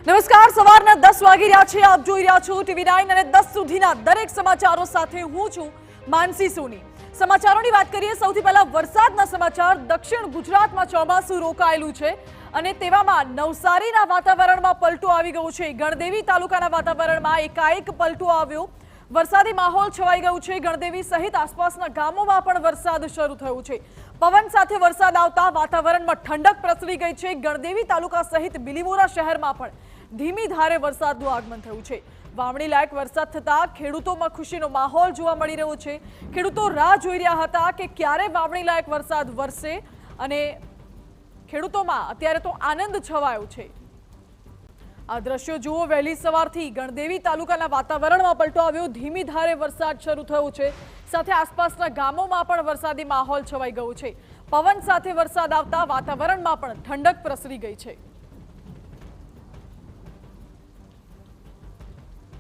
નમસ્કાર, સવારના 10 વાગી રહ્યા છે. આપ જોઈ રહ્યા છો TV9 અને 10 સુધીના દરેક સમાચારો સાથે હું છું માનસી સોની. સમાચારોની વાત કરીએ, સૌથી પહેલા વરસાદના સમાચાર. દક્ષિણ ગુજરાતમાં ચોમાસું રોકાયેલું છે અને તેવામાં નવસારીના વાતાવરણમાં પલટો આવી ગયો છે. ગણદેવી તાલુકાના વાતાવરણમાં એકાએક પલટો આવ્યો. વરસાદી માહોલ છવાઈ ગયું છે. ગણદેવી સહિત આસપાસના ગામોમાં પણ વરસાદ શરૂ થયો છે. પવન સાથે વરસાદ આવતા વાતાવરણમાં ઠંડક પ્રસરી ગઈ છે. ગણદેવી તાલુકા સહિત બિલીમોરા શહેરમાં પણ ધીમી ધારે વરસાદનું આગમન થયું છે. વાવણી લાયક વરસાદ થતા ખેડૂતોમાં ખુશીનો માહોલ જોવા મળી રહ્યો છે. ખેડૂતો રાહ જોઈ રહ્યા હતા કે ક્યારે વાવણી લાયક વરસાદ વરસે અને ખેડૂતોમાં અત્યારે તો આનંદ છવાયો છે. આ દ્રશ્યો જુઓ, વહેલી સવારથી ગણદેવી તાલુકાના વાતાવરણમાં પલટો આવ્યો. ધીમી ધારે વરસાદ શરૂ થયો છે. સાથે આસપાસના ગામોમાં પણ વરસાદી માહોલ છવાઈ ગયો છે. પવન સાથે વરસાદ આવતા વાતાવરણમાં પણ ઠંડક પ્રસરી ગઈ છે.